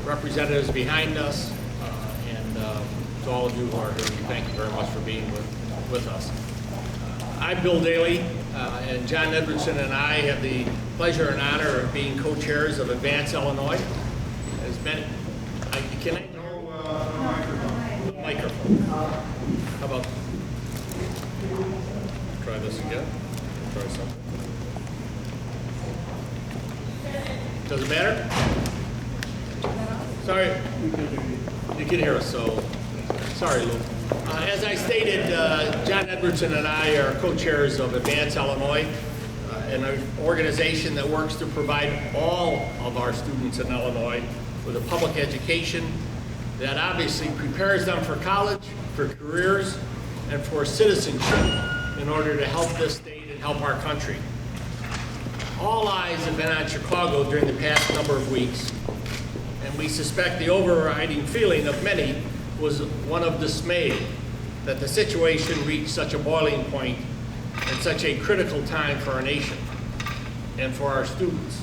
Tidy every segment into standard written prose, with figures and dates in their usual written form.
representatives behind us, and to all of you who are here, we thank you very much for being with us. I'm Bill Daly, and John Edwardson and I have the pleasure and honor of being co-chairs of Advance Illinois. As many, can I? No microphone. How about? Try this again. Try something. Does it matter? Sorry, you can hear us. So sorry, Lou. As I stated, John Edwardson and I are co-chairs of Advance Illinois, an organization that works to provide all of our students in Illinois with a public education that obviously prepares them for college, for careers, and for citizenship in order to help this state and help our country. All eyes have been on Chicago during the past number of weeks, and we suspect the overriding feeling of many was one of dismay that the situation reached such a boiling point at such a critical time for our nation and for our students.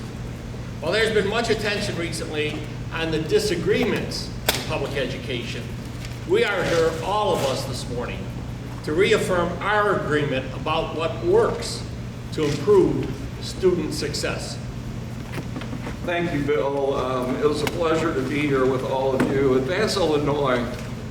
While there's been much attention recently on the disagreements in public education, we are here, all of us this morning, to reaffirm our agreement about what works to improve student success. Thank you, Bill. It was a pleasure to be here with all of you. Advance Illinois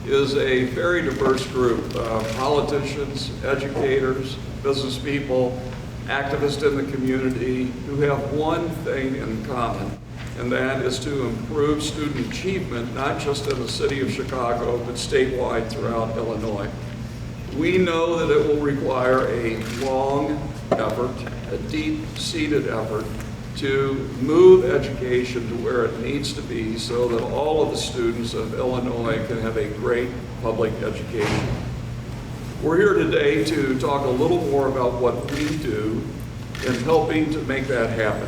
is a very diverse group of politicians, educators, business people, activists in the community who have one thing in common, and that is to improve student achievement, not just in the city of Chicago, but statewide throughout Illinois. We know that it will require a long effort, a deep-seated effort, to move education to where it needs to be so that all of the students of Illinois can have a great public education. We're here today to talk a little more about what we do in helping to make that happen.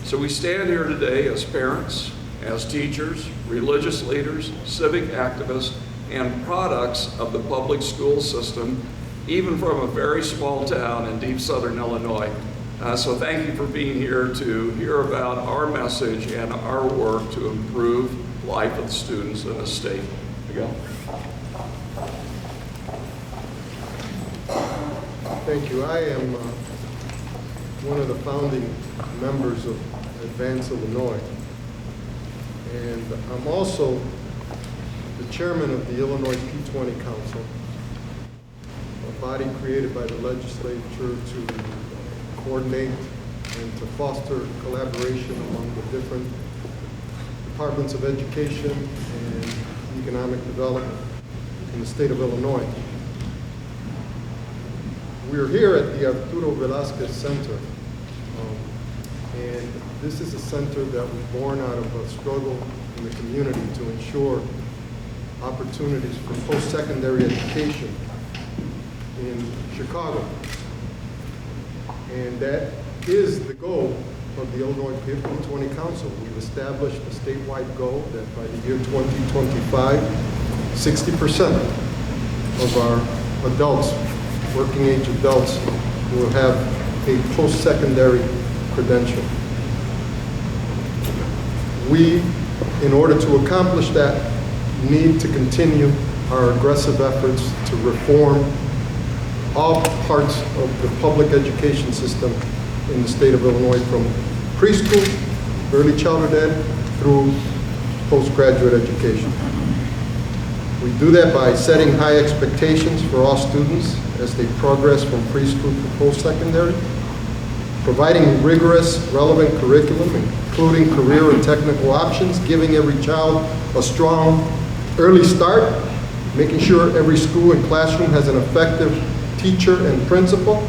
So we stand here today as parents, as teachers, religious leaders, civic activists, and products of the public school system, even from a very small town in deep southern Illinois. So thank you for being here to hear about our message and our work to improve life of the students in the state. Miguel. Thank you. I am one of the founding members of Advance Illinois, and I'm also the chairman of the Illinois P20 Council, a body created by the legislature to coordinate and to foster collaboration among the different departments of education and economic development in the state of Illinois. We're here at the Arturo Velázquez Center, and this is a center that was born out of a struggle in the community to ensure opportunities for post-secondary education in Chicago. And that is the goal of the Illinois P20 Council. We've established a statewide goal that by the year 2025, 60% of our adults, working age adults, will have a post-secondary credential. We, in order to accomplish that, need to continue our aggressive efforts to reform all parts of the public education system in the state of Illinois, from preschool, early childhood ed, through postgraduate education. We do that by setting high expectations for all students as they progress from preschool to post-secondary, providing rigorous, relevant curriculum, including career and technical options, giving every child a strong early start, making sure every school and classroom has an effective teacher and principal,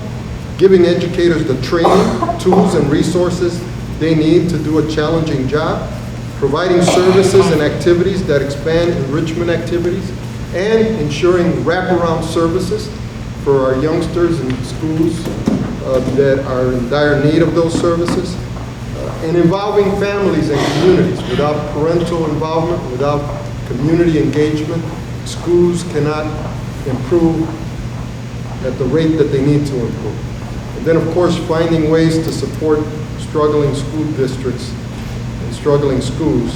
giving educators the training, tools, and resources they need to do a challenging job, providing services and activities that expand enrichment activities, and ensuring wraparound services for our youngsters in schools that are in dire need of those services, and involving families and communities. Without parental involvement, without community engagement, schools cannot improve at the rate that they need to improve. And then, of course, finding ways to support struggling school districts and struggling schools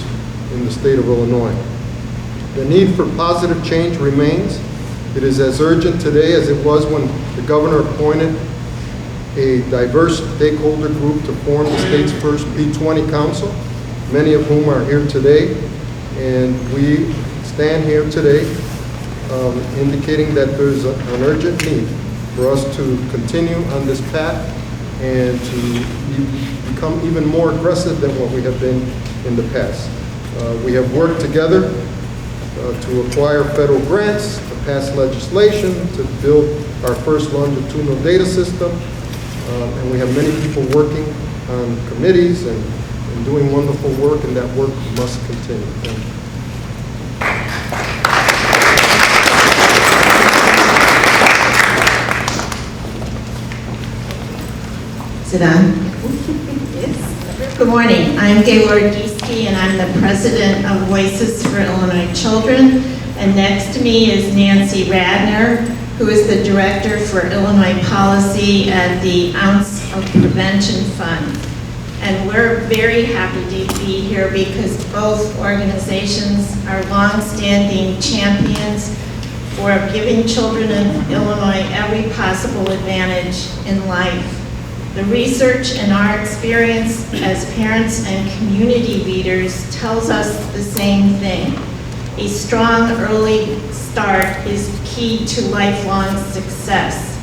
in the state of Illinois. The need for positive change remains. It is as urgent today as it was when the governor appointed a diverse stakeholder group to form the state's first B20 council, many of whom are here today. And we stand here today indicating that there's an urgent need for us to continue on this path and to become even more aggressive than what we have been in the past. We have worked together to acquire federal grants, to pass legislation, to build our first longitudinal data system, and we have many people working on committees and doing wonderful work, and that work must continue. Thank you. Sit down. Yes. Good morning. I'm Gaylord Giesky, and I'm the president of Voices for Illinois Children. And next to me is Nancy Radner, who is the director for Illinois Policy at the Ounce of Prevention Fund. And we're very happy to be here because both organizations are long-standing champions for giving children in Illinois every possible advantage in life. The research and our experience as parents and community leaders tells us the same thing. A strong early start is key to lifelong success.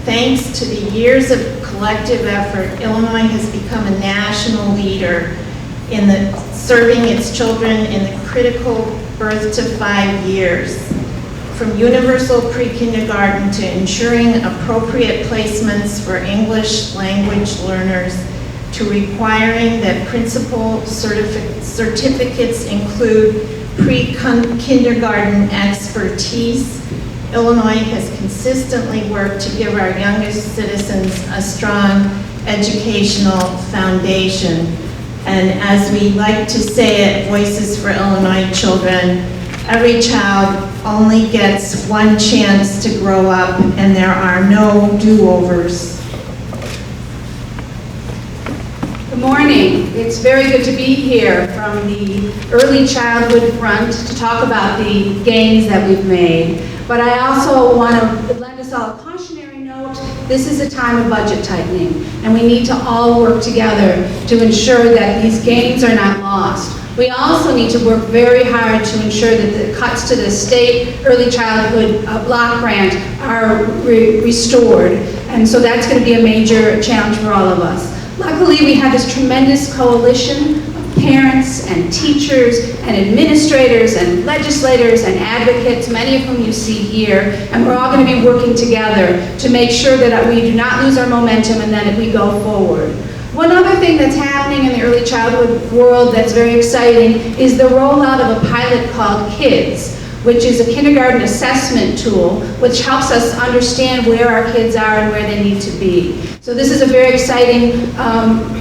Thanks to the years of collective effort, Illinois has become a national leader in serving its children in the critical birth to 5 years. From universal pre-kindergarten to ensuring appropriate placements for English language learners, to requiring that principal certificates include pre-kindergarten expertise, Illinois has consistently worked to give our youngest citizens a strong educational foundation. And as we like to say at Voices for Illinois Children, every child only gets one chance to grow up, and there are no do-overs. Good morning. It's very good to be here from the early childhood front to talk about the gains that we've made. But I also want to lend us all a cautionary note. This is a time of budget tightening, and we need to all work together to ensure that these gains are not lost. We also need to work very hard to ensure that the cuts to the state early childhood block grant are restored. And so that's going to be a major challenge for all of us. Luckily, we have this tremendous coalition of parents and teachers and administrators and legislators and advocates, many of whom you see here, and we're all going to be working together to make sure that we do not lose our momentum and that we go forward. One other thing that's happening in the early childhood world that's very exciting is the rollout of a pilot called KIDS, which is a kindergarten assessment tool, which helps us understand where our kids are and where they need to be. So this is a very exciting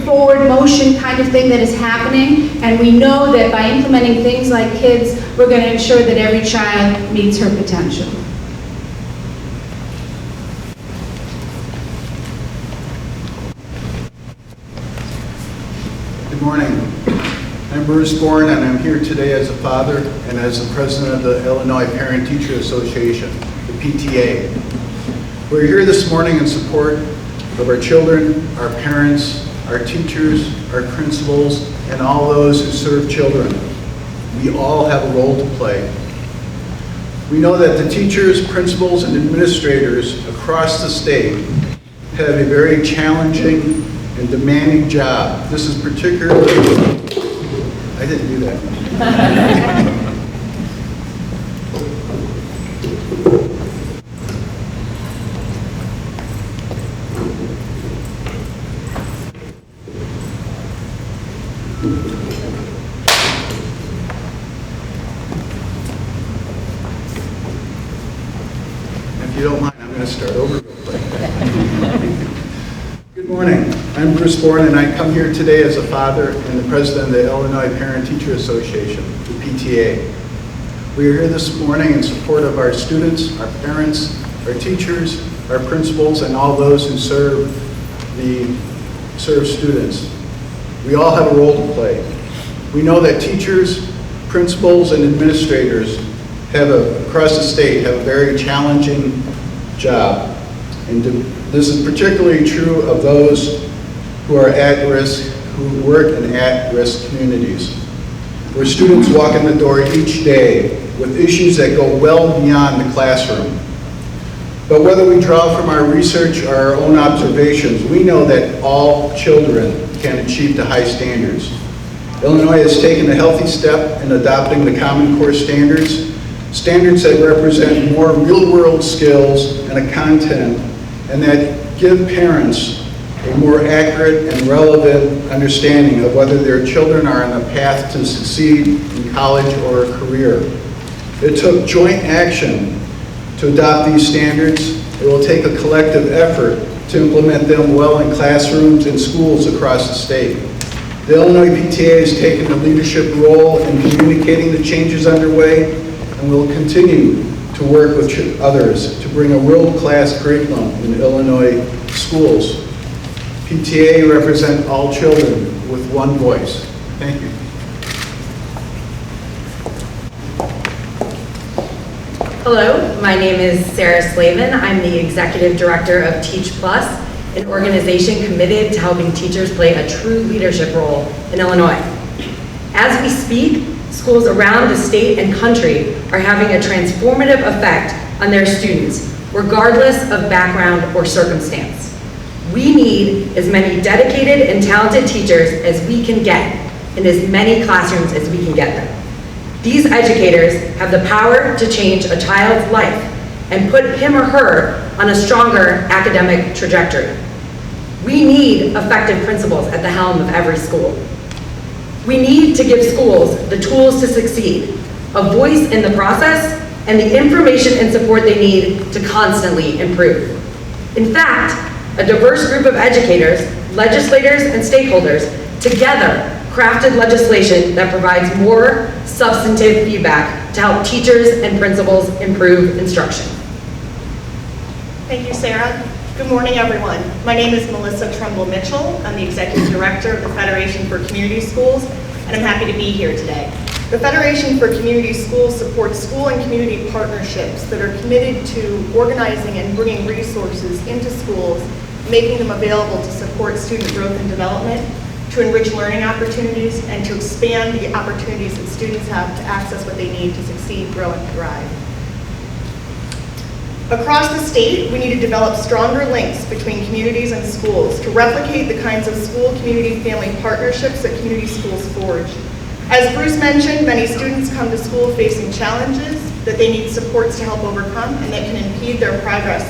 forward motion kind of thing that is happening, and we know that by implementing things like KIDS, we're going to ensure that every child meets her potential. Good morning. I'm Bruce Bourne, and I'm here today as a father and as the president of the Illinois Parent-Teacher Association, the PTA. We're here this morning in support of our children, our parents, our teachers, our principals, and all those who serve children. We all have a role to play. We know that the teachers, principals, and administrators across the state have a very challenging and demanding job. This is particularly, I didn't do that. If you don't mind, I'm going to start over real quick. Good morning. I'm Bruce Bourne, and I come here today as a father and the president of the Illinois Parent-Teacher Association, the PTA. We are here this morning in support of our students, our parents, our teachers, our principals, and all those who serve students. We all have a role to play. We know that teachers principals and administrators across the state have a very challenging job. And this is particularly true of those who are at risk, who work in at-risk communities, where students walk in the door each day with issues that go well beyond the classroom. But whether we draw from our research or our own observations, we know that all children can achieve to high standards. Illinois has taken a healthy step in adopting the Common Core standards, standards that represent more real-world skills and a content, and that give parents a more accurate and relevant understanding of whether their children are on a path to succeed in college or a career. It took joint action to adopt these standards. It will take a collective effort to implement them well in classrooms and schools across the state. The Illinois PTA has taken a leadership role in communicating the changes underway, and will continue to work with others to bring a world-class curriculum in Illinois schools. PTA represent all children with one voice. Thank you. Hello, my name is Sarah Slavin. I'm the Executive Director of Teach Plus, an organization committed to helping teachers play a true leadership role in Illinois. As we speak, schools around the state and country are having a transformative effect on their students, regardless of background or circumstance. We need as many dedicated and talented teachers as we can get in as many classrooms as we can get them. These educators have the power to change a child's life and put him or her on a stronger academic trajectory. We need effective principals at the helm of every school. We need to give schools the tools to succeed, a voice in the process, and the information and support they need to constantly improve. In fact, a diverse group of educators, legislators, and stakeholders together crafted legislation that provides more substantive feedback to help teachers and principals improve instruction. Thank you, Sarah. Good morning, everyone. My name is Melissa Tremble Mitchell. I'm the Executive Director of the Federation for Community Schools, and I'm happy to be here today. The Federation for Community Schools supports school and community partnerships that are committed to organizing and bringing resources into schools, making them available to support student growth and development, to enrich learning opportunities, and to expand the opportunities that students have to access what they need to succeed, grow, and thrive. Across the state, we need to develop stronger links between communities and schools to replicate the kinds of school-community-family partnerships that community schools forge. As Bruce mentioned, many students come to school facing challenges that they need supports to help overcome and that can impede their progress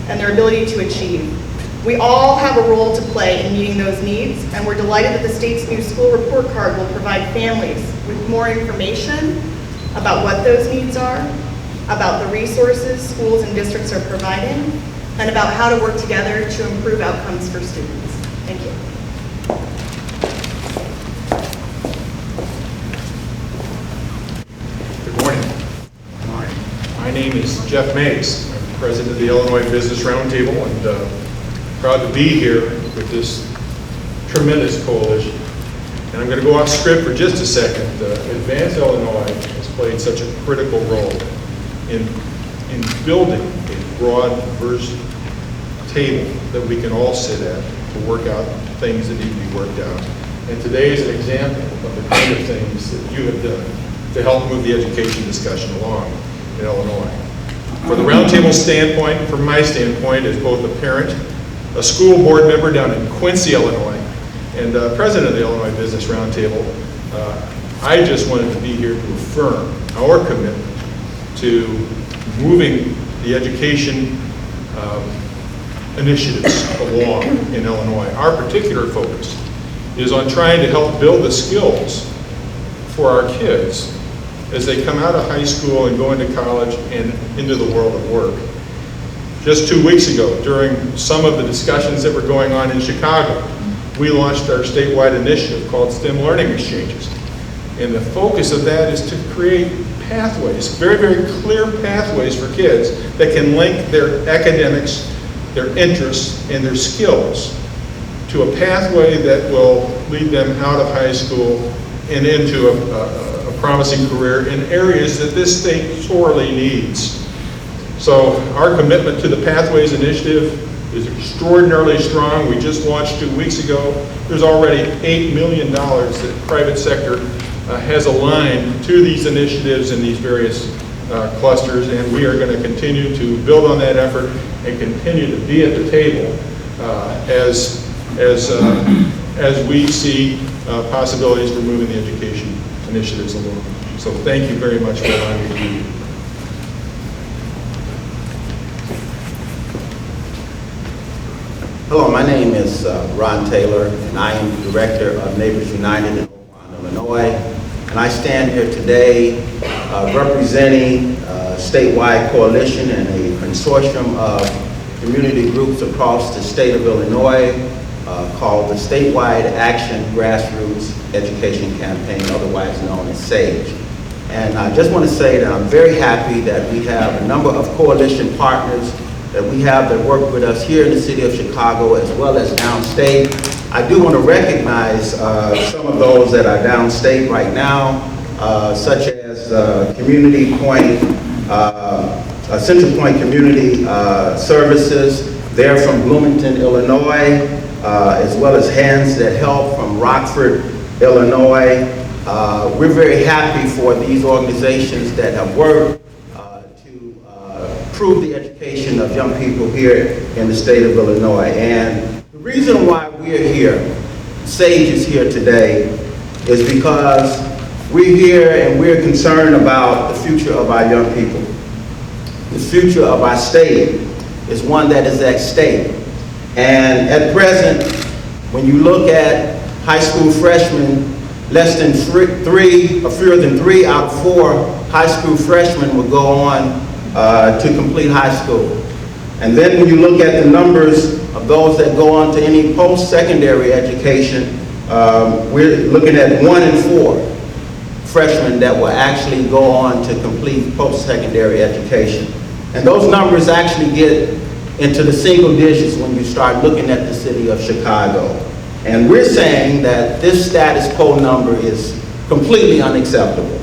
and their ability to achieve. We all have a role to play in meeting those needs, and we're delighted that the state's new school report card will provide families with more information about what those needs are, about the resources schools and districts are providing, and about how to work together to improve outcomes for students. Thank you. Good morning. My name is Jeff Mays. I'm president of the Illinois Business Roundtable, and proud to be here with this tremendous coalition. And I'm going to go off script for just a second. Advance Illinois has played such a critical role in building a broad, diverse table that we can all sit at to work out things that need to be worked out. And today is an example of the kind of things that you have done to help move the education discussion along in Illinois. For the roundtable standpoint, from my standpoint as both a parent, a school board member down in Quincy, Illinois, and president of the Illinois Business Roundtable, I just wanted to be here to affirm our commitment to moving the education initiatives along in Illinois. Our particular focus is on trying to help build the skills for our kids as they come out of high school and go into college and into the world of work. Just 2 weeks ago, during some of the discussions that were going on in Chicago, we launched our statewide initiative called STEM Learning Exchanges. And the focus of that is to create pathways, very, very clear pathways for kids that can link their academics, their interests, and their skills to a pathway that will lead them out of high school and into a promising career in areas that this state sorely needs. So our commitment to the Pathways Initiative is extraordinarily strong. We just launched 2 weeks ago. There's already $8 million that the private sector has aligned to these initiatives in these various clusters, and we are going to continue to build on that effort and continue to be at the table as we see possibilities for moving the education initiatives along. So thank you very much for allowing me to be here. Hello, my name is Ron Taylor, and I am the Director of Neighbors United in Oak Lawn, Illinois. And I stand here today representing a statewide coalition and a consortium of community groups across the state of Illinois called the Statewide Action Grassroots Education Campaign, otherwise known as SAGE. And I just want to say that I'm very happy that we have a number of coalition partners that we have that work with us here in the city of Chicago as well as downstate. I do want to recognize some of those that are downstate right now, such as Community Point, Central Point Community Services. They're from Bloomington, Illinois, as well as Hands That Help from Rockford, Illinois. We're very happy for these organizations that have worked improve the education of young people here in the state of Illinois. And the reason why we're here, SAGE is here today, is because we're here and we're concerned about the future of our young people. The future of our state is one that is at stake. And at present, when you look at high school freshmen, less than fewer than 3 out of 4 high school freshmen will go on to complete high school. And then when you look at the numbers of those that go on to any post-secondary education, we're looking at 1 in 4 freshmen that will actually go on to complete post-secondary education. And those numbers actually get into the single digits when you start looking at the city of Chicago. And we're saying that this status quo number is completely unacceptable.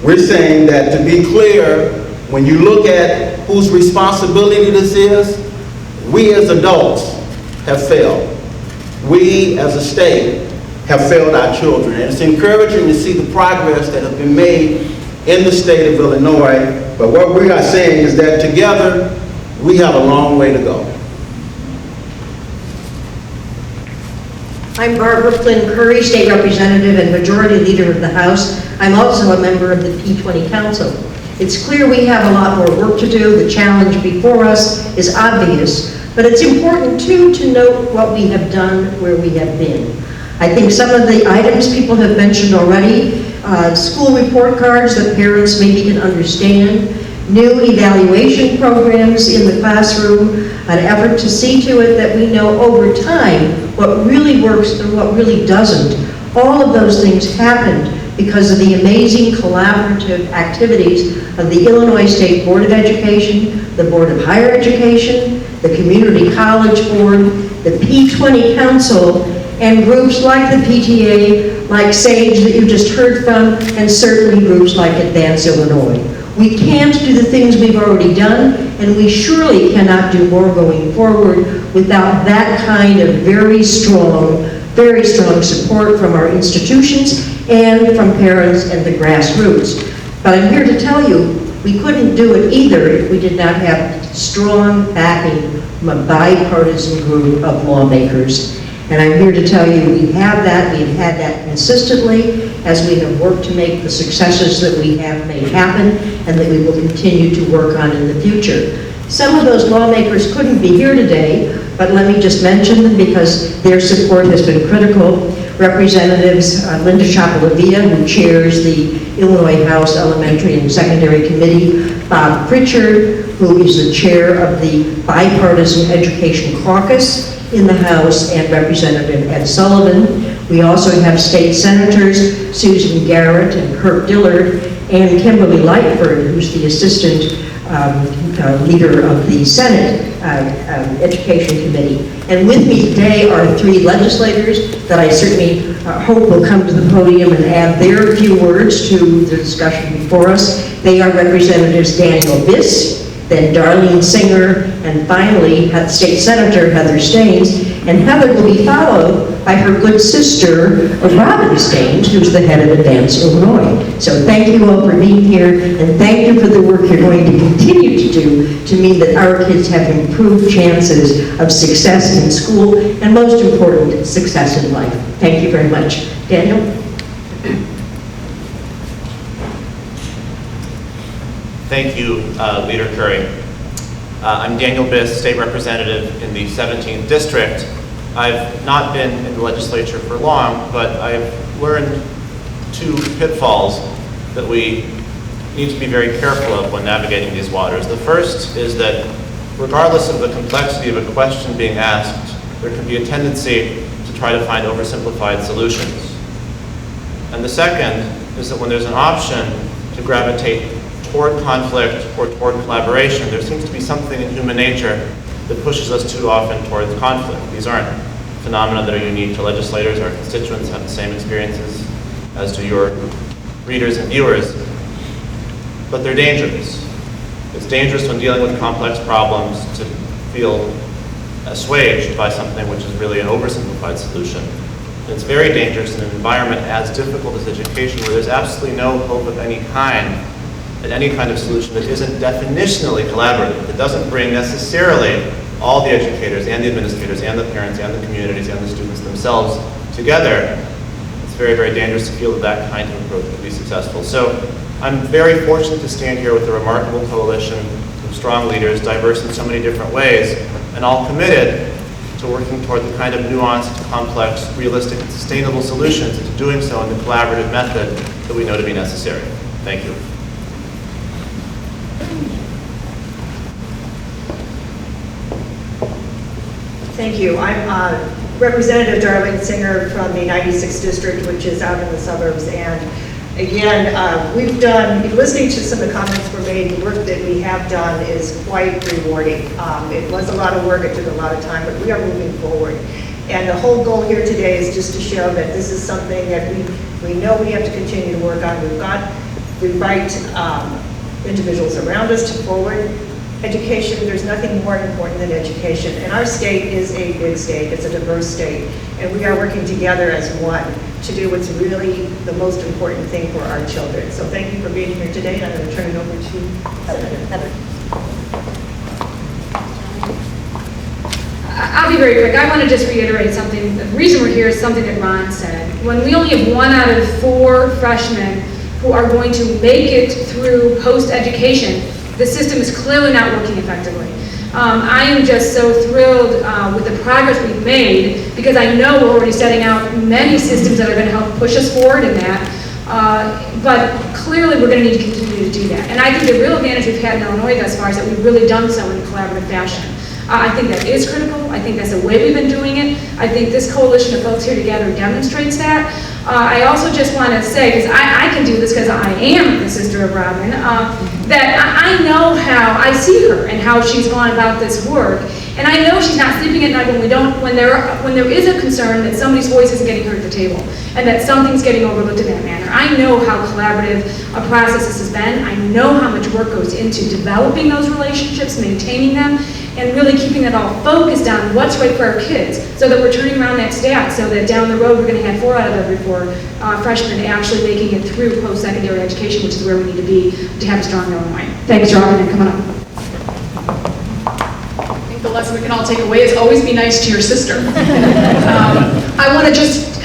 We're saying that, to be clear, when you look at whose responsibility this is, we as adults have failed. We as a state have failed our children. And it's encouraging to see the progress that has been made in the state of Illinois. But what we are saying is that together, we have a long way to go. I'm Barbara Flynn Currie, State Representative and Majority Leader of the House. I'm also a member of the P20 Council. It's clear we have a lot more work to do. The challenge before us is obvious, but it's important too to note what we have done, where we have been. I think some of the items people have mentioned already, school report cards that parents maybe can understand, new evaluation programs in the classroom, an effort to see to it that we know over time what really works and what really doesn't. All of those things happened because of the amazing collaborative activities of the Illinois State Board of Education, the Board of Higher Education, the Community College Board, the P20 Council, and groups like the PTA, like SAGE that you just heard from, and certainly groups like Advance Illinois. We can't do the things we've already done, and we surely cannot do more going forward without that kind of very strong support from our institutions and from parents and the grassroots. But I'm here to tell you, we couldn't do it either if we did not have strong backing from a bipartisan group of lawmakers. And I'm here to tell you we have that, we've had that consistently as we have worked to make the successes that we have made happen and that we will continue to work on in the future. Some of those lawmakers couldn't be here today, but let me just mention them because their support has been critical. Representatives Linda Chapelavia, who chairs the Illinois House Elementary and Secondary Committee, Bob Pritchard, who is the chair of the Bipartisan Education Caucus in the House, and Representative Ed Sullivan. We also have state senators Susan Garrett and Kirk Dillard, and Kimberly Lightford, who's the assistant leader of the Senate Education Committee. And with me today are 3 legislators that I certainly hope will come to the podium and add their few words to the discussion before us. They are Representatives Daniel Biss, then Darlene Singer, and finally State Senator Heather Staines. And Heather will be followed by her good sister, Robin Staines, who's the head of Advance Illinois. So thank you all for being here, and thank you for the work you're going to continue to do to mean that our kids have improved chances of success in school, and most important, success in life. Thank you very much. Daniel? Thank you, Leader Currie. I'm Daniel Biss, State Representative in the 17th District. I've not been in the legislature for long, but I've learned 2 pitfalls that we need to be very careful of when navigating these waters. The first is that regardless of the complexity of a question being asked, there can be a tendency to try to find oversimplified solutions. And the second is that when there's an option to gravitate toward conflict or toward collaboration, there seems to be something in human nature that pushes us too often towards conflict. These aren't phenomena that are unique to legislators. Our constituents have the same experiences as do your readers and viewers, but they're dangerous. It's dangerous when dealing with complex problems to feel assuaged by something which is really an oversimplified solution. And it's very dangerous in an environment as difficult as education, where there's absolutely no hope of any kind at any kind of solution that isn't definitionally collaborative, that doesn't bring necessarily all the educators and the administrators and the parents and the communities and the students themselves together. It's very, very dangerous to feel that that kind of approach could be successful. So I'm very fortunate to stand here with a remarkable coalition of strong leaders, diverse in so many different ways, and all committed to working toward the kind of nuanced, complex, realistic, and sustainable solutions, and to doing so in the collaborative method that we know to be necessary. Thank you. Thank you. I'm Representative Darlene Singer from the 96th District, which is out in the suburbs. And again, we've done, listening to some of the comments were made, the work that we have done is quite rewarding. It was a lot of work, it took a lot of time, but we are moving forward. And the whole goal here today is just to show that this is something that we know we have to continue to work on. We've got the right individuals around us to forward education. There's nothing more important than education. And our state is a big state. It's a diverse state. And we are working together as one to do what's really the most important thing for our children. So thank you for being here today. And I'm going to turn it over to Senator Heather. I'll be very quick. I want to just reiterate something. The reason we're here is something that Ron said. When we only have 1 out of 4 freshmen who are going to make it through post-education, the system is clearly not working effectively. I am just so thrilled with the progress we've made, because I know we're already setting out many systems that are going to help push us forward in that. But clearly we're going to need to continue to do that. And I think the real advantage we've had in Illinois thus far is that we've really done so in a collaborative fashion. I think that is critical. I think that's the way we've been doing it. I think this coalition of folks here together demonstrates that. I also just want to say, because I can do this because I am the sister of Robin, that I know how I see her and how she's gone about this work. And I know she's not sleeping at night when there is a concern that somebody's voice isn't getting heard at the table and that something's getting overlooked in that manner. I know how collaborative a process this has been. I know how much work goes into developing those relationships, maintaining them, and really keeping it all focused on what's right for our kids, so that we're turning around that stat, so that down the road we're going to have 4 out of every 4 freshmen actually making it through post-secondary education, which is where we need to be to have a strong Illinois. Thanks, Robin, and coming up. I think the lesson we can all take away is always be nice to your sister. I want to just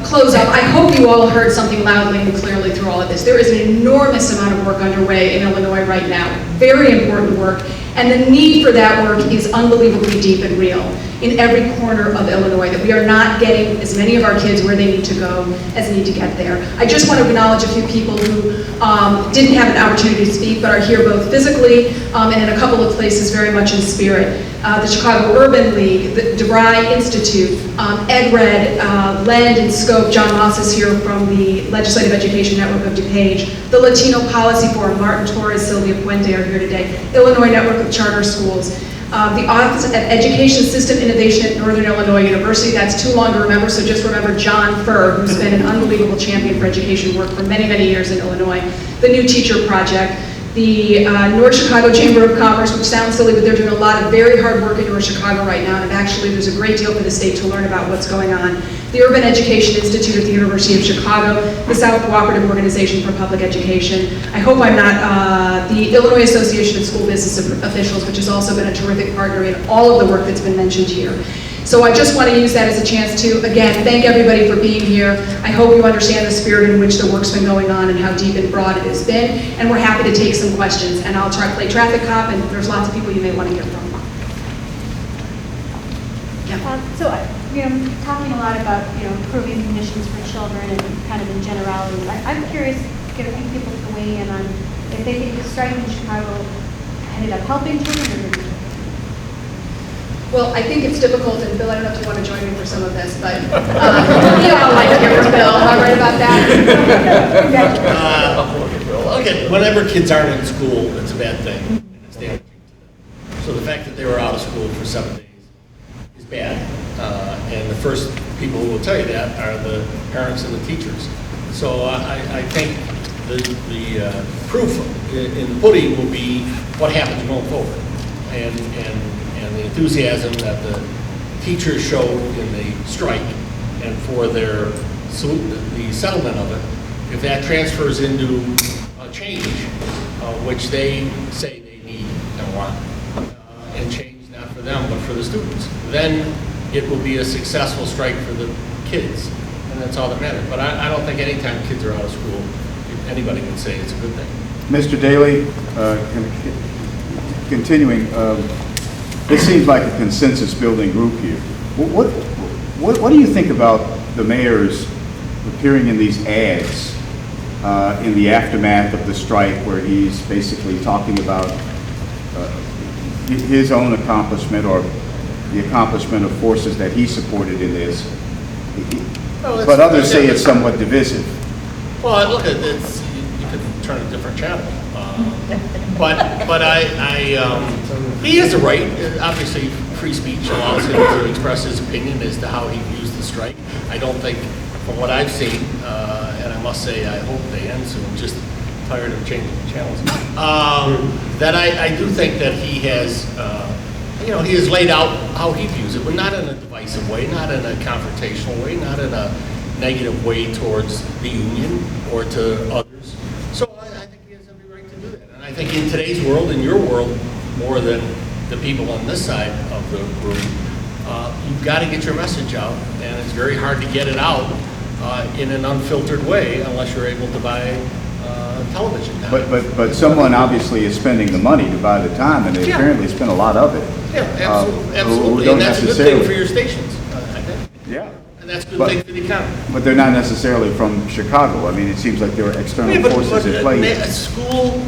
close up. I hope you all heard something loudly and clearly through all of this. There is an enormous amount of work underway in Illinois right now, very important work. And the need for that work is unbelievably deep and real. in every corner of Illinois, that we are not getting as many of our kids where they need to go as need to get there. I just want to acknowledge a few people who didn't have an opportunity to speak, but are here both physically and in a couple of places very much in spirit. The Chicago Urban League, the DeVry Institute, EdRed, Lend and Scope. John Moss is here from the Legislative Education Network of DuPage. The Latino Policy Forum, Martin Torres, Sylvia Puente are here today. Illinois Network of Charter Schools. The Office of Education System Innovation at Northern Illinois University. That's too long to remember, so just remember John Furr, who's been an unbelievable champion for education work for many, many years in Illinois. The New Teacher Project. The North Chicago Chamber of Commerce, which sounds silly, but they're doing a lot of very hard work in North Chicago right now, and actually there's a great deal for the state to learn about what's going on. The Urban Education Institute at the University of Chicago, the South Cooperative Organization for Public Education. I hope I'm not, the Illinois Association of School Business Officials, which has also been a terrific partner in all of the work that's been mentioned here. So I just want to use that as a chance to, again, thank everybody for being here. I hope you understand the spirit in which the work's been going on and how deep and broad it has been. And we're happy to take some questions. And I'll try to play traffic cop, and there's lots of people you may want to hear from. Yeah. Talking a lot about, improving conditions for children and kind of in generalities. I'm curious to get a few people to weigh in on if they think the strike in Chicago ended up helping children or didn't. Well, I think it's difficult, and Bill, I don't know if you want to join me for some of this, but you all like to hear from Bill. Am I right about that? Okay, whenever kids aren't in school, it's a bad thing. And it's damaging to them. So the fact that they were out of school for 7 days is bad. And the first people who will tell you that are the parents and the teachers. So I think the proof in the pudding will be what happens going forward. And the enthusiasm that the teachers showed in the strike and for the settlement of it, if that transfers into a change, which they say they need and want, and change not for them but for the students, then it will be a successful strike for the kids, and that's all that matters. But I don't think anytime kids are out of school, anybody can say it's a good thing. Mr. Daly, continuing, this seems like a consensus-building group here. What do you think about the mayor's appearing in these ads in the aftermath of the strike, where he's basically talking about his own accomplishment or the accomplishment of forces that he supported in this? But others say it's somewhat divisive. Well, look, you could turn a different channel. But he has a right. Obviously, free speech allows him to express his opinion as to how he views the strike. I don't think, from what I've seen, and I must say I hope they end soon, just tired of changing channels, that I do think that he has, he has laid out how he views it, but not in a divisive way, not in a confrontational way, not in a negative way towards the union or to others. So I think he has every right to do that. And I think in today's world, in your world, more than the people on this side of the room, you've got to get your message out, and it's very hard to get it out in an unfiltered way unless you're able to buy television. But someone obviously is spending the money to buy the time, and they apparently spend a lot of it. Yeah, absolutely. And that's a good thing for your stations, I think. Yeah. And that's a good thing for the economy. But they're not necessarily from Chicago. I mean, it seems like there are external forces at play. School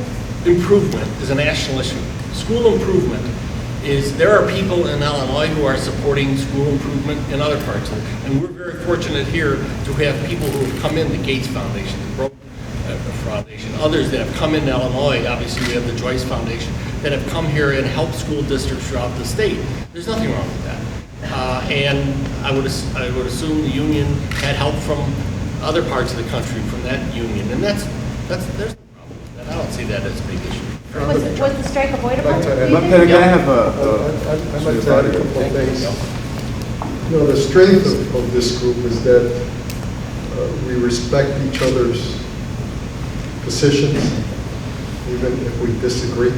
improvement is a national issue. School improvement is, there are people in Illinois who are supporting school improvement in other parts of it. And we're very fortunate here to have people who have come in, the Gates Foundation, the Broke Foundation, others that have come into Illinois. Obviously, we have the Joyce Foundation that have come here and helped school districts throughout the state. There's nothing wrong with that. And I would assume the union had help from other parts of the country from that union, and there's no problem with that. I don't see that as a big issue. Was the strike avoidable? I'd like to add a couple of things. The strength of this group is that we respect each other's positions, even if we disagree.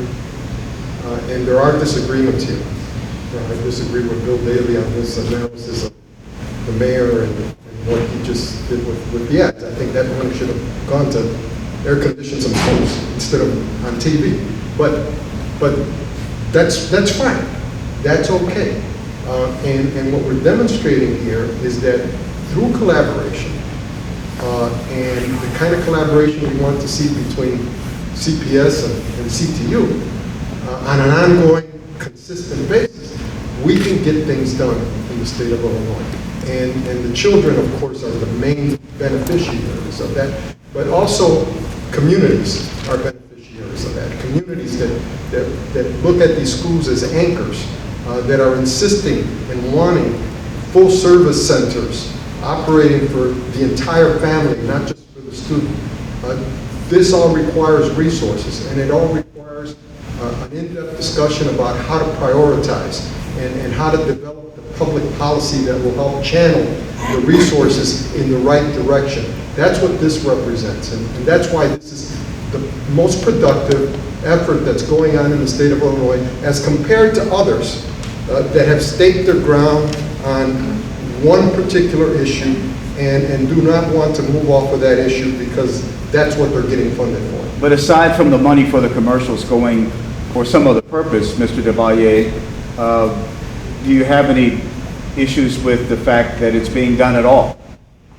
And there are disagreements here. I disagree with Bill Daly on this analysis of the mayor and what he just did with the ads. I think that one should have gone to air conditions and homes instead of on TV. But that's fine. That's okay. And what we're demonstrating here is that through collaboration, and the kind of collaboration we want to see between CPS and CTU on an ongoing, consistent basis, we can get things done in the state of Illinois. And the children, of course, are the main beneficiaries of that, but also communities are beneficiaries of that. Communities that look at these schools as anchors, that are insisting and wanting full-service centers operating for the entire family, not just for the student. This all requires resources, and it all requires an in-depth discussion about how to prioritize and how to develop the public policy that will help channel the resources in the right direction. That's what this represents, and that's why this is the most productive effort that's going on in the state of Illinois as compared to others that have staked their ground on one particular issue and do not want to move off of that issue because that's what they're getting funded for. But aside from the money for the commercials going for some other purpose, Mr. DeValier, do you have any issues with the fact that it's being done at all?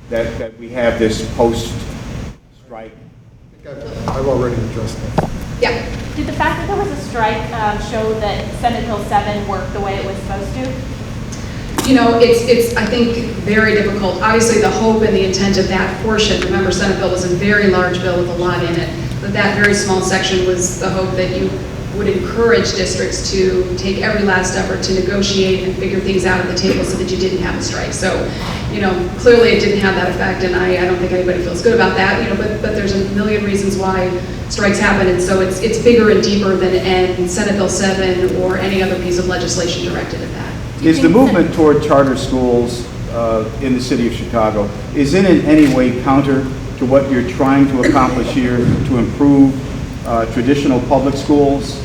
That we have this post-strike? I've already addressed that. Yeah. Did the fact that there was a strike show that Senate Bill 7 worked the way it was supposed to? You know, it's I think, very difficult. Obviously, the hope and the intent of that portion, remember, Senate Bill was a very large bill with a lot in it, but that very small section was the hope that you would encourage districts to take every last effort to negotiate and figure things out at the table so that you didn't have a strike. So, you know, clearly it didn't have that effect, and I don't think anybody feels good about that, you know, but there's a million reasons why strikes happen, and so it's bigger and deeper than Senate Bill 7 or any other piece of legislation directed at that. Is the movement toward charter schools in the city of Chicago, is it in any way counter to what you're trying to accomplish here to improve traditional public schools?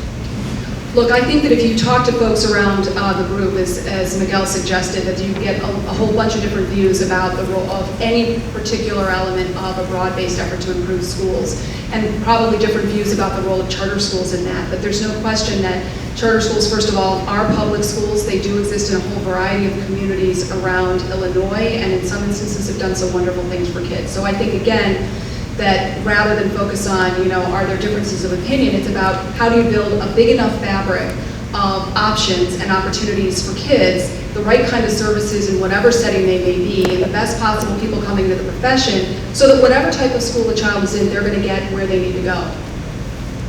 Look, I think that if you talk to folks around the group, as Miguel suggested, that you get a whole bunch of different views about the role of any particular element of a broad-based effort to improve schools, and probably different views about the role of charter schools in that. But there's no question that charter schools, first of all, are public schools. They do exist in a whole variety of communities around Illinois, and in some instances have done some wonderful things for kids. So I think, again, that rather than focus on, you know, are there differences of opinion, it's about how do you build a big enough fabric of options and opportunities for kids, the right kind of services in whatever setting they may be, and the best possible people coming to the profession, so that whatever type of school a child is in, they're going to get where they need to go.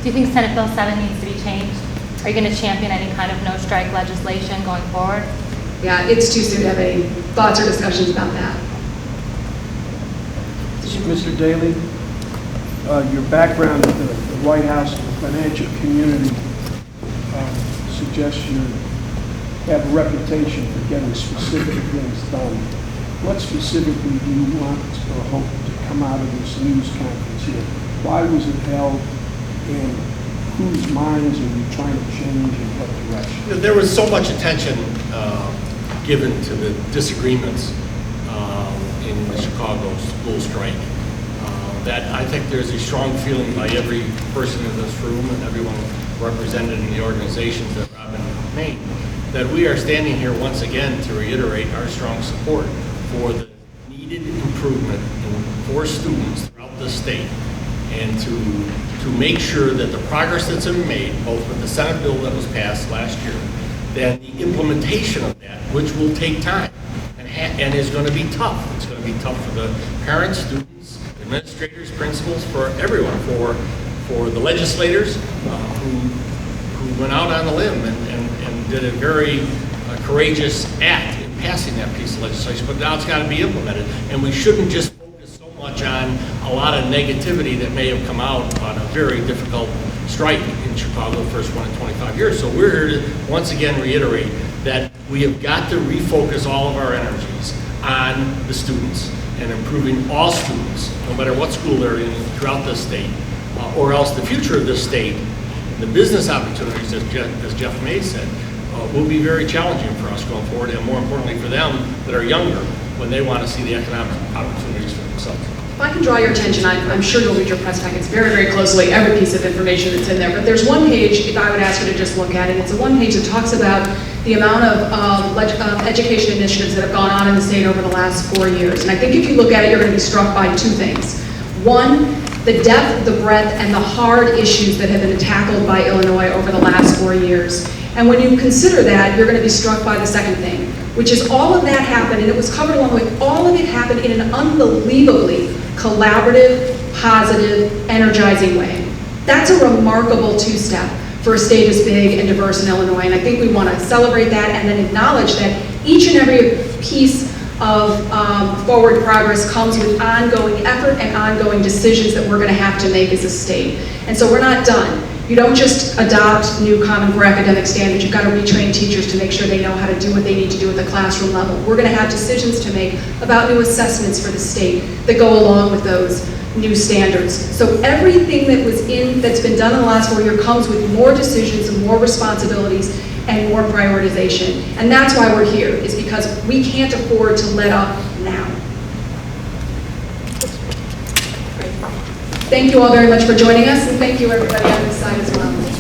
Do you think Senate Bill 7 needs to be changed? Are you going to champion any kind of no strike legislation going forward? Yeah, it's too soon to have any thoughts or discussions about that. Mr. Daly, your background at the White House and the financial community suggests you have a reputation for getting specific things done. What specifically do you want or hope to come out of this news conference here? Why was it held, and whose minds are you trying to change in what direction? There was so much attention given to the disagreements in the Chicago school strike that I think there's a strong feeling by every person in this room and everyone represented in the organizations that Robin named, that we are standing here once again to reiterate our strong support for the needed improvement for students throughout the state, and to make sure that the progress that's been made, both with the Senate bill that was passed last year, then the implementation of that, which will take time and is going to be tough. It's going to be tough for the parents, students, administrators, principals, for everyone, for the legislators who went out on a limb and did a very courageous act in passing that piece of legislation. But now it's got to be implemented, and we shouldn't just focus so much on a lot of negativity that may have come out on a very difficult strike in Chicago, the first one in 25 years. So we're here to once again reiterate that we have got to refocus all of our energies on the students and improving all students, no matter what school they're in throughout the state, or else the future of this state, the business opportunities, as Jeff May said, will be very challenging for us going forward, and more importantly for them that are younger when they want to see the economic opportunities for themselves. If I can draw your attention, I'm sure you'll read your press packets very, very closely, every piece of information that's in there, but there's one page, if I would ask you to just look at it, it's a one page that talks about the amount of education initiatives that have gone on in the state over the last 4 years. And I think if you look at it, you're going to be struck by two things. One, the depth, the breadth, and the hard issues that have been tackled by Illinois over the last 4 years. And when you consider that, you're going to be struck by the second thing, which is all of that happened, and it was covered along with all of it happened in an unbelievably collaborative, positive, energizing way. That's a remarkable two-step for a state as big and diverse in Illinois, and I think we want to celebrate that and then acknowledge that each and every piece of forward progress comes with ongoing effort and ongoing decisions that we're going to have to make as a state. And so we're not done. You don't just adopt new Common Core academic standards. You've got to retrain teachers to make sure they know how to do what they need to do at the classroom level. We're going to have decisions to make about new assessments for the state that go along with those new standards. So everything that's been done in the last 4 years comes with more decisions and more responsibilities and more prioritization. And that's why we're here, is because we can't afford to let up now. Thank you all very much for joining us, and thank you everybody on this side as well.